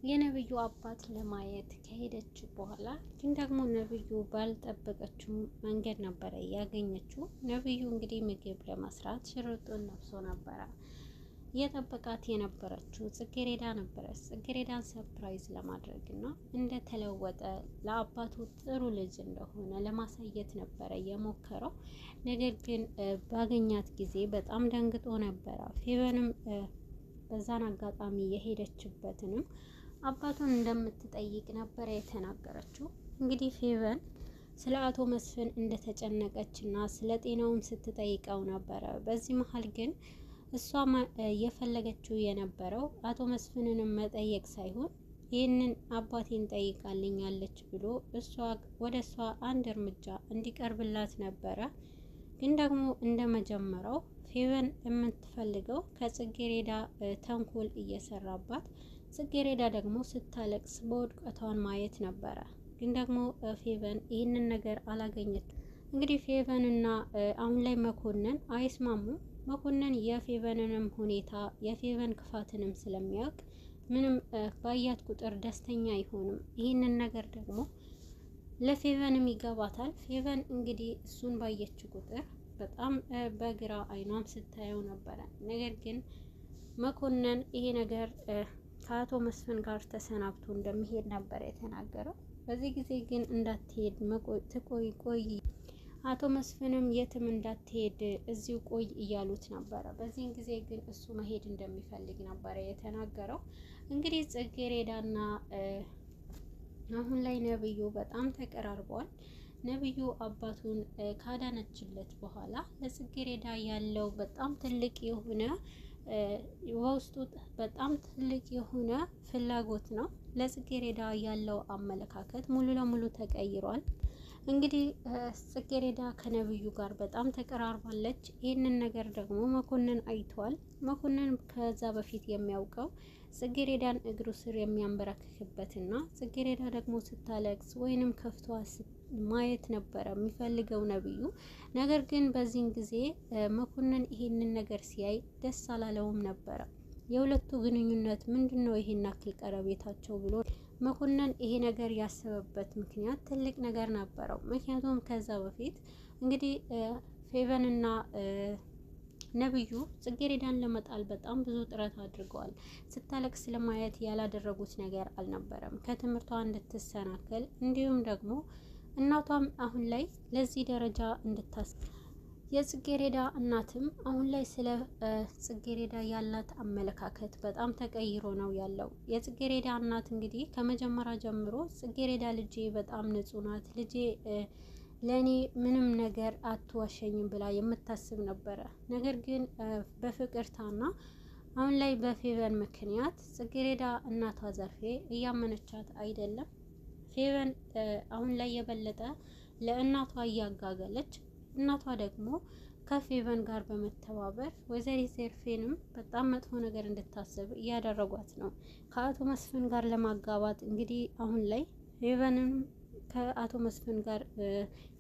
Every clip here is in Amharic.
የነብዩ አባት ለማየት ከሄደች በኋላ ግን ደግሞ ነብዩ ባልጠበቀችው መንገድ ነበረ ያገኘችው። ነብዩ እንግዲህ ምግብ ለመስራት ሽርጡን ለብሶ ነበረ የጠበቃት የነበረችው ጽጌሬዳ ነበረች። ጽጌሬዳን ሰርፕራይዝ ለማድረግ እና እንደተለወጠ ለአባቱ ጥሩ ልጅ እንደሆነ ለማሳየት ነበረ የሞከረው። ነገር ግን ባገኛት ጊዜ በጣም ደንግጦ ነበረ። ፌቨንም በዛን አጋጣሚ የሄደችበትንም አባቱን እንደምትጠይቅ ነበረ የተናገረችው። እንግዲህ ፌቨን ስለ አቶ መስፍን እንደተጨነቀች እና ስለ ጤናውም ስትጠይቀው ነበረ። በዚህ መሀል ግን እሷ የፈለገችው የነበረው አቶ መስፍንንም መጠየቅ ሳይሆን ይህንን አባቴን ጠይቃልኛለች ብሎ ወደ እሷ አንድ እርምጃ እንዲቀርብላት ነበረ። ግን ደግሞ እንደመጀመሪያው ፌቨን የምትፈልገው ከጽጌሬዳ ተንኮል እየሰራባት ጽጌሬዳ ደግሞ ስታለቅስ በውድቀቷን ማየት ነበረ። ግን ደግሞ ፌቨን ይህንን ነገር አላገኘችም። እንግዲህ ፌቨን እና አሁን ላይ መኮንን አይስማሙም። መኮንን የፌቨንንም ሁኔታ የፌቨን ክፋትንም ስለሚያውቅ ምንም ባያት ቁጥር ደስተኛ አይሆንም። ይህንን ነገር ደግሞ ለፌቨንም ይገባታል። ፌቨን እንግዲህ እሱን ባየች ቁጥር በጣም በግራ አይኗም ስታየው ነበረ። ነገር ግን መኮንን ይሄ ነገር ከአቶ መስፍን ጋር ተሰናብቶ እንደሚሄድ ነበር የተናገረው። በዚህ ጊዜ ግን እንዳትሄድ ቆይ አቶ መስፍንም የትም እንዳትሄድ እዚሁ ቆይ እያሉት ነበረ። በዚህን ጊዜ ግን እሱ መሄድ እንደሚፈልግ ነበረ የተናገረው። እንግዲህ ጽጌሬዳና አሁን ላይ ነብዩ በጣም ተቀራርበዋል። ነብዩ አባቱን ካዳነችለት በኋላ ለጽጌሬዳ ያለው በጣም ትልቅ የሆነ በውስጡ በጣም ትልቅ የሆነ ፍላጎት ነው። ለጽጌሬዳ ያለው አመለካከት ሙሉ ለሙሉ ተቀይሯል። እንግዲህ ጽጌሬዳ ከነብዩ ጋር በጣም ተቀራርባለች። ይህንን ነገር ደግሞ መኮንን አይቷል። መኮንን ከዛ በፊት የሚያውቀው ጽጌሬዳን እግሩ ስር የሚያንበረክክበትና ጽጌሬዳ ደግሞ ስታለቅስ ወይንም ከፍቷ ማየት ነበረ የሚፈልገው ነብዩ። ነገር ግን በዚህን ጊዜ መኮንን ይሄንን ነገር ሲያይ ደስ አላለውም ነበረ። የሁለቱ ግንኙነት ምንድነው ይሄን አክል ቀረቤታቸው ብሎ መኮንን ይሄ ነገር ያሰበበት ምክንያት ትልቅ ነገር ነበረው። ምክንያቱም ከዛ በፊት እንግዲህ ፌቨንና ነብዩ ጽጌሬዳን ለመጣል በጣም ብዙ ጥረት አድርገዋል። ስታለቅስ ለማየት ያላደረጉት ነገር አልነበረም። ከትምህርቷ እንድትሰናከል እንዲሁም ደግሞ እናቷም አሁን ላይ ለዚህ ደረጃ የጽጌሬዳ እናትም አሁን ላይ ስለ ጽጌሬዳ ያላት አመለካከት በጣም ተቀይሮ ነው ያለው። የጽጌሬዳ እናት እንግዲህ ከመጀመሪያ ጀምሮ ጽጌሬዳ ልጄ በጣም ንጹህ ናት፣ ልጄ ለኔ ምንም ነገር አትዋሸኝም ብላ የምታስብ ነበረ። ነገር ግን በፍቅርታና አሁን ላይ በፌቨን ምክንያት ጽጌሬዳ እናቷ ዘርፌ እያመነቻት አይደለም። ፌቨን አሁን ላይ የበለጠ ለእናቷ እያጋገለች፣ እናቷ ደግሞ ከፌቨን ጋር በመተባበር ወይዘሪት ዘርፌንም በጣም መጥፎ ነገር እንድታስብ እያደረጓት ነው። ከአቶ መስፍን ጋር ለማጋባት እንግዲህ አሁን ላይ ፌቨንም ከአቶ መስፍን ጋር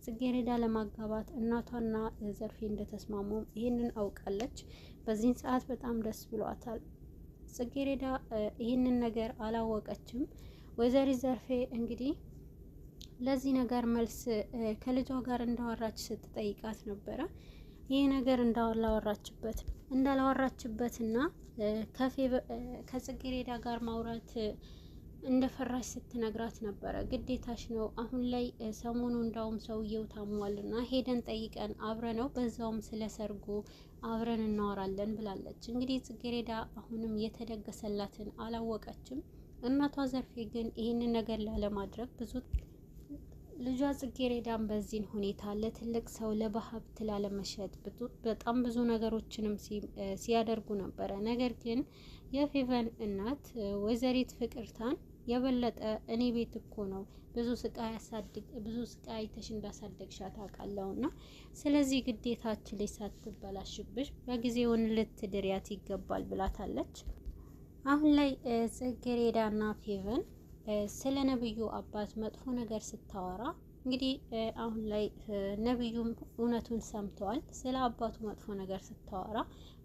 ጽጌሬዳ ለማጋባት እናቷና ዘርፌ እንደተስማሙ ይህንን አውቃለች። በዚህን ሰዓት በጣም ደስ ብሏታል። ጽጌሬዳ ይህንን ነገር አላወቀችም። ወይዘሪት ዘርፌ እንግዲህ ለዚህ ነገር መልስ ከልጇ ጋር እንዳወራች ስትጠይቃት ነበረ። ይህ ነገር እንዳላወራችበትና ከጽጌሬዳ ጋር ማውራት እንደፈራሽ ስትነግራት ነበረ። ግዴታሽ ነው፣ አሁን ላይ ሰሞኑ እንዳውም ሰውየው ታሟልና ሄደን ጠይቀን አብረነው በዛውም ስለ ሰርጉ አብረን እናወራለን ብላለች። እንግዲህ ጽጌሬዳ አሁንም የተደገሰላትን አላወቀችም። እናቷ ዘርፌ ግን ይህንን ነገር ላለማድረግ ልጇ ጽጌሬዳን በዚህን ሁኔታ ለትልቅ ሰው ለባሀብት ላለመሸጥ በጣም ብዙ ነገሮችንም ሲያደርጉ ነበረ። ነገር ግን የፌቨን እናት ወይዘሪት ፍቅርታን የበለጠ እኔ ቤት እኮ ነው ብዙ ስቃይ አይተሽ እንዳሳደግሻት አውቃለሁና ስለዚህ ግዴታችን ላይ ሳትበላሽብሽ በጊዜውን ልትድሪያት ይገባል ብላታለች። አሁን ላይ ጽጌሬዳና ፌቨን ስለ ነብዩ አባት መጥፎ ነገር ስታወራ እንግዲህ አሁን ላይ ነብዩም እውነቱን ሰምተዋል። ስለ አባቱ መጥፎ ነገር ስታወራ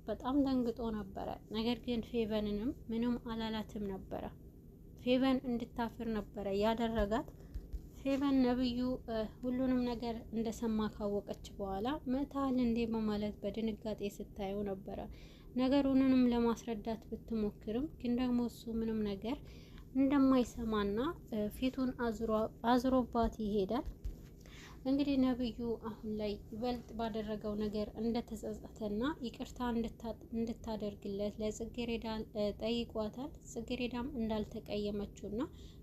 በጣም ደንግጦ ነበረ። ነገር ግን ፌቨንንም ምንም አላላትም ነበረ። ፌቨን እንድታፍር ነበረ ያደረጋት። ፌቨን ነብዩ ሁሉንም ነገር እንደሰማ ካወቀች በኋላ መታል እንዴ በማለት በድንጋጤ ስታየው ነበረ። ነገሩንም ለማስረዳት ብትሞክርም ግን ደግሞ እሱ ምንም ነገር እንደማይሰማና ፊቱን አዝሮባት ይሄዳል። እንግዲህ ነብዩ አሁን ላይ ይበልጥ ባደረገው ነገር እንደተጸጸተና ይቅርታ እንድታደርግለት ለጽጌሬዳ ጠይቋታል። ጽጌሬዳም እንዳልተቀየመችውና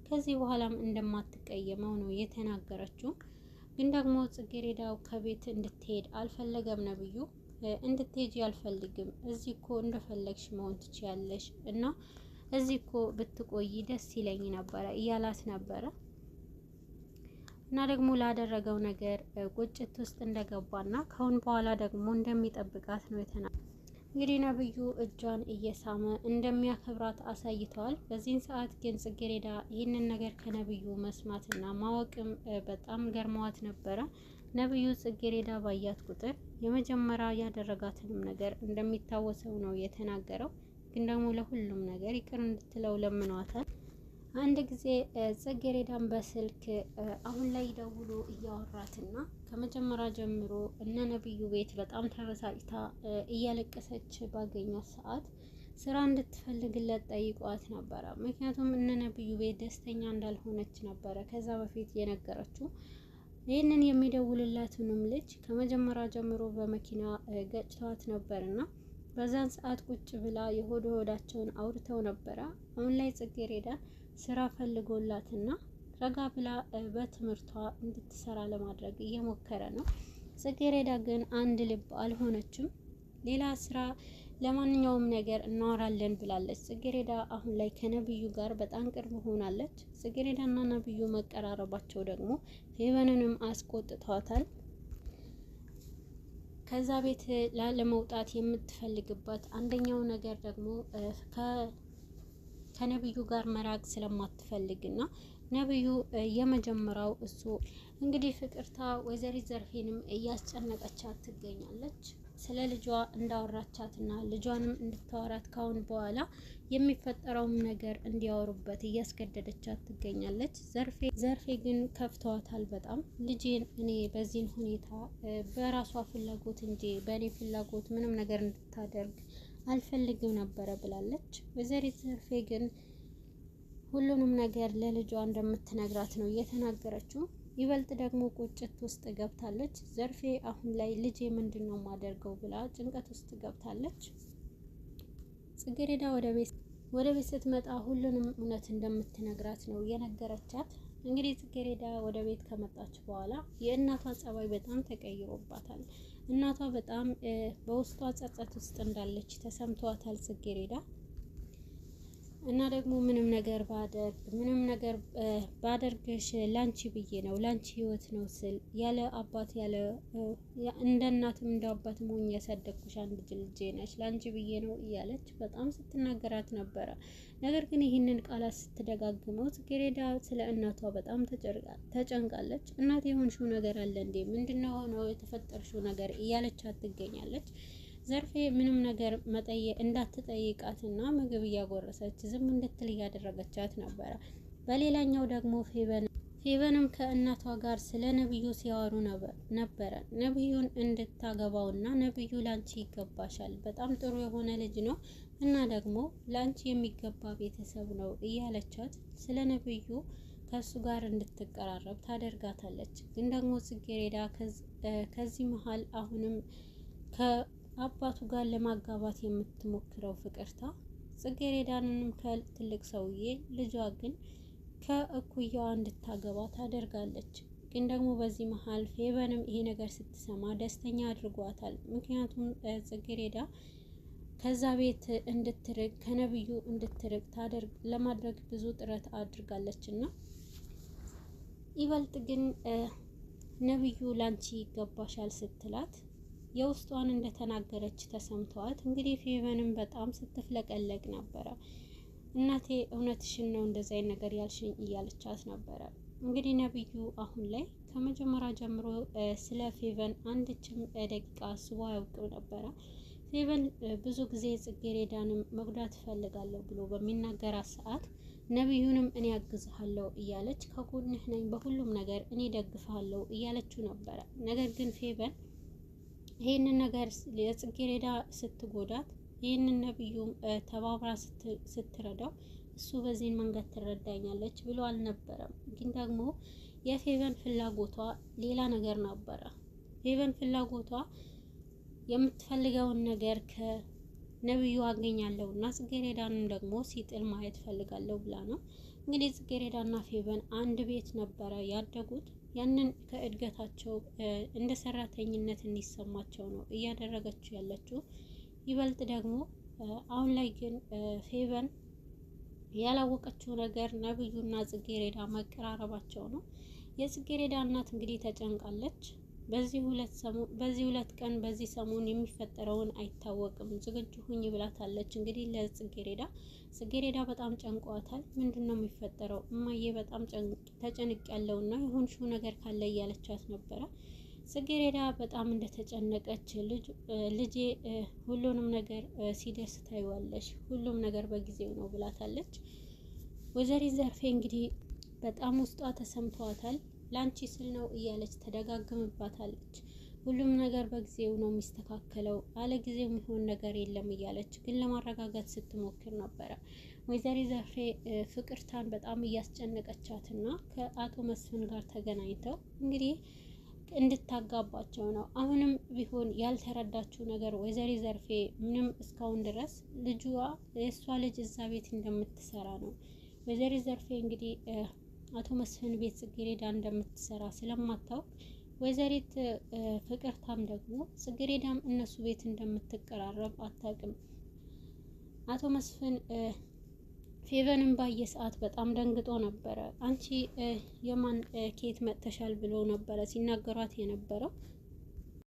ከዚህ በኋላም እንደማትቀየመው ነው የተናገረችው። ግን ደግሞ ጽጌሬዳው ከቤት እንድትሄድ አልፈለገም ነብዩ። እንድትሄጂ አልፈልግም፣ እዚህ እኮ እንደፈለግሽ መሆን ትችያለሽ እና እዚህ እኮ ብትቆይ ደስ ይለኝ ነበረ እያላት ነበረ። እና ደግሞ ላደረገው ነገር ቁጭት ውስጥ እንደገባና ካሁን በኋላ ደግሞ እንደሚጠብቃት ነው የተናገረው። እንግዲህ ነብዩ እጇን እየሳመ እንደሚያከብራት አሳይተዋል። በዚህን ሰዓት ግን ጽጌሬዳ ይህንን ነገር ከነብዩ መስማትና ማወቅም በጣም ገርመዋት ነበረ። ነብዩ ጽጌሬዳ ባያት ቁጥር የመጀመሪያ ያደረጋትንም ነገር እንደሚታወሰው ነው የተናገረው። ግን ደግሞ ለሁሉም ነገር ይቅር እንድትለው ለምኗታል። አንድ ጊዜ ጽጌሬዳን በስልክ አሁን ላይ ደውሎ እያወራትና ከመጀመሪያ ጀምሮ እነ ነብዩ ቤት በጣም ተበሳጭታ እያለቀሰች ባገኛት ሰዓት ስራ እንድትፈልግለት ጠይቋት ነበረ። ምክንያቱም እነ ነብዩ ቤት ደስተኛ እንዳልሆነች ነበረ ከዛ በፊት የነገረችው። ይህንን የሚደውልላትንም ልጅ ከመጀመሪያ ጀምሮ በመኪና ገጭተዋት ነበርና በዛን ሰዓት ቁጭ ብላ የሆድ ሆዳቸውን አውርተው ነበረ። አሁን ላይ ጽጌሬዳ ስራ ፈልጎላትና ረጋ ብላ በትምህርቷ እንድትሰራ ለማድረግ እየሞከረ ነው። ጽጌሬዳ ግን አንድ ልብ አልሆነችም። ሌላ ስራ ለማንኛውም ነገር እናወራለን ብላለች። ጽጌሬዳ አሁን ላይ ከነብዩ ጋር በጣም ቅርብ ሆናለች። ጽጌሬዳና ነብዩ መቀራረባቸው ደግሞ ፌቨንንም አስቆጥቷታል። ከዛ ቤት ላለመውጣት የምትፈልግበት አንደኛው ነገር ደግሞ ከነብዩ ጋር መራቅ ስለማትፈልግና ነብዩ የመጀመሪያው እሱ እንግዲህ ፍቅርታ ወይዘሪት ዘርፌንም እያስጨነቀቻት ትገኛለች። ስለ ልጇ እንዳወራቻትና ልጇንም እንድታወራት ካሁን በኋላ የሚፈጠረውም ነገር እንዲያወሩበት እያስገደደቻት ትገኛለች። ዘርፌ ግን ከፍተዋታል በጣም። ልጄን እኔ በዚህን ሁኔታ በራሷ ፍላጎት እንጂ በእኔ ፍላጎት ምንም ነገር እንድታደርግ አልፈልግም ነበረ ብላለች። ወይዘሪት ዘርፌ ግን ሁሉንም ነገር ለልጇ እንደምትነግራት ነው እየተናገረችው። ይበልጥ ደግሞ ቁጭት ውስጥ ገብታለች። ዘርፌ አሁን ላይ ልጄ ምንድነው ማደርገው ብላ ጭንቀት ውስጥ ገብታለች። ጽጌሬዳ ወደ ቤት ስትመጣ ሁሉንም እውነት እንደምትነግራት ነው የነገረቻት። እንግዲህ ጽጌሬዳ ወደ ቤት ከመጣች በኋላ የእናቷ ጸባይ በጣም ተቀይሮባታል። እናቷ በጣም በውስጧ ጸጸት ውስጥ እንዳለች ተሰምቷታል ጽጌሬዳ። እና ደግሞ ምንም ነገር ባደርግሽ ላንቺ ብዬ ነው፣ ላንቺ ህይወት ነው ስል ያለ አባት እንደ እናትም እንደ አባትም ሆኜ ያሳደግኩሽ አንድ ልጄ ነሽ፣ ላንቺ ብዬ ነው እያለች በጣም ስትናገራት ነበረ። ነገር ግን ይህንን ቃላት ስትደጋግመው ጽጌሬዳ ስለ እናቷ በጣም ተጨንቃለች። እናቴ የሆንሽው ነገር አለ እንዴ? ምንድነው ሆኖ የተፈጠርሽው ነገር እያለቻት ትገኛለች። ዘርፌ ምንም ነገር እንዳትጠይቃትና ምግብ እያጎረሰች ዝም እንድትል እያደረገቻት ነበረ። በሌላኛው ደግሞ ፌቨንም ከእናቷ ጋር ስለ ነብዩ ሲያወሩ ነበረ። ነብዩን እንድታገባውና ነብዩ ላንቺ ይገባሻል፣ በጣም ጥሩ የሆነ ልጅ ነው እና ደግሞ ላንቺ የሚገባ ቤተሰብ ነው እያለቻት ስለ ነብዩ ከሱ ጋር እንድትቀራረብ ታደርጋታለች። ግን ደግሞ ጽጌሬዳ ከዚህ መሀል አሁንም አባቱ ጋር ለማጋባት የምትሞክረው ፍቅርታ ጽጌሬዳንንም ከትልቅ ሰውዬ ልጇ ግን ከእኩያዋ እንድታገባ ታደርጋለች። ግን ደግሞ በዚህ መሀል ፌቨንም ይሄ ነገር ስትሰማ ደስተኛ አድርጓታል። ምክንያቱም ጽጌሬዳ ከዛ ቤት እንድትርቅ ከነብዩ እንድትርቅ ለማድረግ ብዙ ጥረት አድርጋለች እና ይበልጥ ግን ነብዩ ላንቺ ይገባሻል ስትላት የውስጧን እንደተናገረች ተሰምተዋት። እንግዲህ ፌቨንም በጣም ስትፍለቀለቅ ነበረ። እናቴ እውነትሽን ነው እንደዛ አይነት ነገር ያልሽኝ እያለቻት ነበረ። እንግዲህ ነብዩ አሁን ላይ ከመጀመሪያ ጀምሮ ስለ ፌቨን አንድችም ደቂቃ አስቦ አያውቅም ነበረ። ፌቨን ብዙ ጊዜ ጽጌሬዳንም መጉዳት እፈልጋለሁ ብሎ በሚናገራት ሰዓት ነብዩንም እኔ አግዝሃለሁ እያለች ከጎንህ ነኝ በሁሉም ነገር እኔ ደግፍሃለሁ እያለችው ነበረ። ነገር ግን ፌቨን ይህንን ነገር የጽጌሬዳ ስትጎዳት ይህንን ነብዩ ተባብራ ስትረዳው እሱ በዚህን መንገድ ትረዳኛለች ብሎ አልነበረም። ግን ደግሞ የፌቨን ፍላጎቷ ሌላ ነገር ነበረ። ፌቨን ፍላጎቷ የምትፈልገውን ነገር ከነብዩ አገኛለሁ እና ጽጌሬዳንም ደግሞ ሲጥል ማየት ፈልጋለሁ ብላ ነው። እንግዲህ ጽጌሬዳና ፌቨን አንድ ቤት ነበረ ያደጉት። ያንን ከእድገታቸው እንደ ሰራተኝነት እንዲሰማቸው ነው እያደረገችው ያለችው። ይበልጥ ደግሞ አሁን ላይ ግን ፌቨን ያላወቀችው ነገር ነብዩና ጽጌሬዳ መቀራረባቸው ነው። የጽጌሬዳ እናት እንግዲህ ተጨንቃለች። በዚህ ሁለት ቀን በዚህ ሰሞን የሚፈጠረውን አይታወቅም ዝግጁ ሁኝ ብላታለች። እንግዲህ ለጽጌሬዳ ጽጌሬዳ በጣም ጨንቋታል። ምንድነው የሚፈጠረው እማዬ በጣም ተጨንቅ ያለውና የሆንሽው ነገር ካለ እያለቻት ነበረ። ጽጌሬዳ በጣም እንደተጨነቀች ልጄ ሁሉንም ነገር ሲደርስ ታይዋለሽ፣ ሁሉም ነገር በጊዜው ነው ብላታለች። ወይዘሪት ዘርፌ እንግዲህ በጣም ውስጧ ተሰምቷታል። ላንቺ ስል ነው እያለች ተደጋግምባታለች። ሁሉም ነገር በጊዜው ነው የሚስተካከለው፣ አለ ጊዜው የሚሆን ነገር የለም እያለች ግን ለማረጋጋት ስትሞክር ነበረ። ወይዘሪት ዘርፌ ፍቅርታን በጣም እያስጨነቀቻትና ከአቶ መስፍን ጋር ተገናኝተው እንግዲህ እንድታጋባቸው ነው። አሁንም ቢሆን ያልተረዳችው ነገር ወይዘሪት ዘርፌ ምንም እስካሁን ድረስ የእሷ ልጅ እዛ ቤት እንደምትሰራ ነው። ወይዘሪት ዘርፌ እንግዲህ አቶ መስፍን ቤት ጽጌሬዳ እንደምትሰራ ስለማታውቅ ወይዘሪት ፍቅርታም ደግሞ ጽጌሬዳም እነሱ ቤት እንደምትቀራረብ አታውቅም። አቶ መስፍን ፌቨንን ባየ ሰዓት በጣም ደንግጦ ነበረ። አንቺ የማን ኬት መጥተሻል ብሎ ነበረ ሲናገሯት የነበረው።